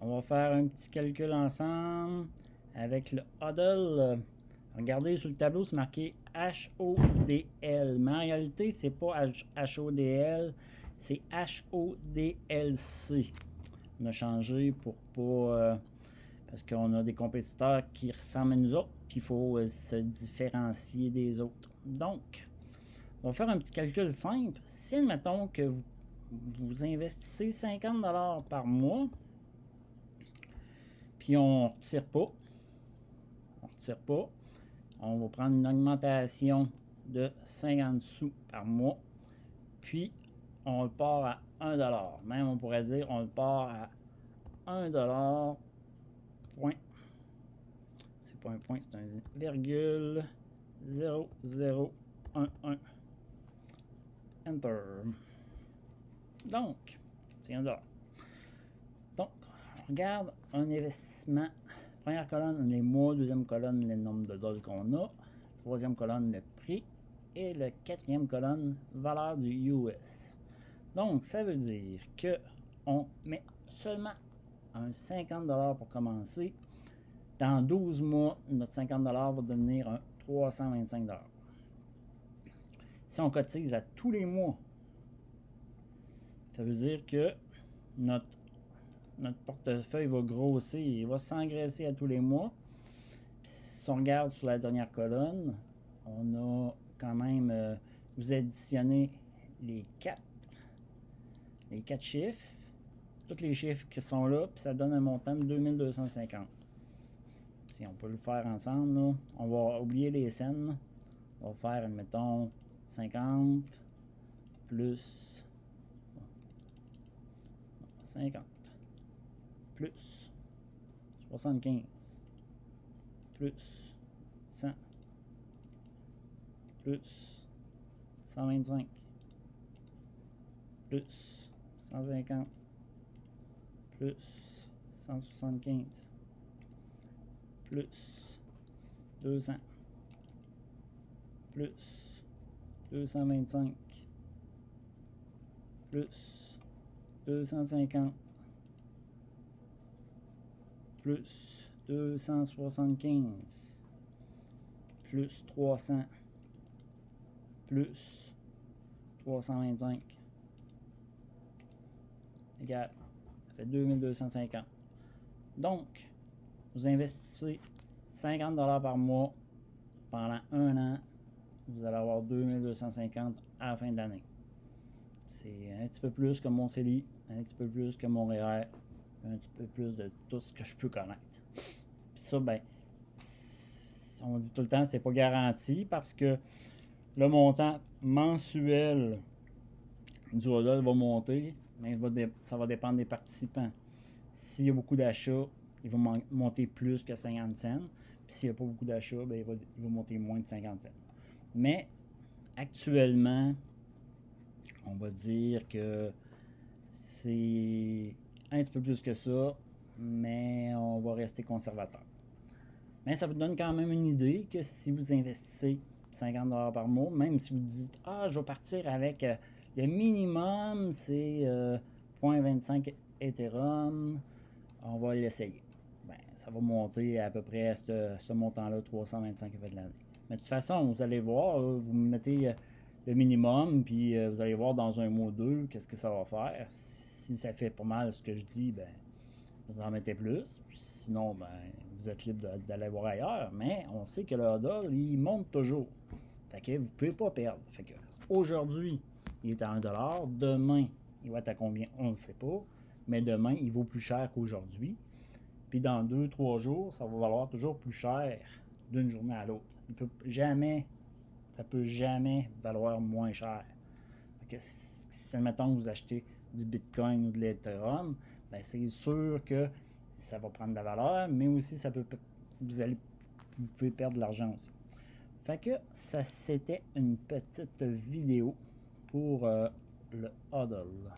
On va faire un petit calcul ensemble avec le HODL. Regardez sur le tableau, c'est marqué HODL. Mais en réalité, c'est pas HODL, c'est HODLC. On a changé pour pas. Parce qu'on a des compétiteurs qui ressemblent à nous autres, puis il faut se différencier des autres. Donc, on va faire un petit calcul simple. Si, admettons que vous investissez 50$ par mois, puis on ne retire pas, on va prendre une augmentation de 50 sous par mois, puis on le part à 1$. Même on pourrait dire on le part à 1$. Point. C'est pas un point, c'est un virgule 0011. Enter. Donc, c'est 1$. Donc, on regarde un investissement. Première colonne, les mois. Deuxième colonne, le nombre de dollars qu'on a. Troisième colonne, le prix. Et la quatrième colonne, valeur du US. Donc, ça veut dire que on met seulement un 50$ pour commencer. Dans 12 mois, notre 50$ va devenir un 325$. Si on cotise à tous les mois, ça veut dire que notre portefeuille va grossir, il va s'engraisser à tous les mois. Puis si on regarde sur la dernière colonne, on a quand même, vous additionnez les 4 chiffres, tous les chiffres qui sont là, puis ça donne un montant de 2250. Si on peut le faire ensemble, là, on va oublier les scènes. On va faire, admettons, 50 plus 50 plus 75 plus 100 plus 125 plus 150 plus 175 plus 200 plus 225 plus 250 plus 275 plus 300 plus 325 égale, ça fait 2250. Donc, vous investissez 50$ par mois pendant un an, vous allez avoir 2250 à la fin de l'année. C'est un petit peu plus que mon CELI, un petit peu plus que mon REER, un petit peu plus de tout ce que je peux connaître. Puis ça, ben, on dit tout le temps, c'est pas garanti parce que le montant mensuel du HODL va monter, mais ça va dépendre des participants. S'il y a beaucoup d'achats, il va monter plus que 50 cents. Puis s'il n'y a pas beaucoup d'achats, ben, il va monter moins de 50 cents. Mais actuellement, on va dire que c'est un petit peu plus que ça, mais on va rester conservateur. Mais ça vous donne quand même une idée que si vous investissez 50$ par mois, même si vous dites « Ah, je vais partir avec le minimum, c'est 0.25 Ethereum, on va l'essayer. » Ben, ça va monter à peu près à ce montant-là, 325 à la fin de l'année. Mais de toute façon, vous allez voir, vous mettez le minimum, puis vous allez voir dans un mois ou deux qu'est-ce que ça va faire. Si ça fait pas mal ce que je dis, ben vous en mettez plus. Sinon, ben, vous êtes libre d'aller voir ailleurs. Mais on sait que le HODL, il monte toujours. Fait que vous ne pouvez pas perdre. Fait que aujourd'hui, il est à 1$. Demain, il va être à combien? On ne sait pas. Mais demain, il vaut plus cher qu'aujourd'hui. Puis dans 2-3 jours, ça va valoir toujours plus cher d'une journée à l'autre. Ça peut jamais valoir moins cher. Fait que si, admettons que vous achetez du Bitcoin ou de l'Ethereum, ben c'est sûr que ça va prendre de la valeur, mais aussi vous pouvez perdre de l'argent aussi. Fait que ça, c'était une petite vidéo pour le HODL.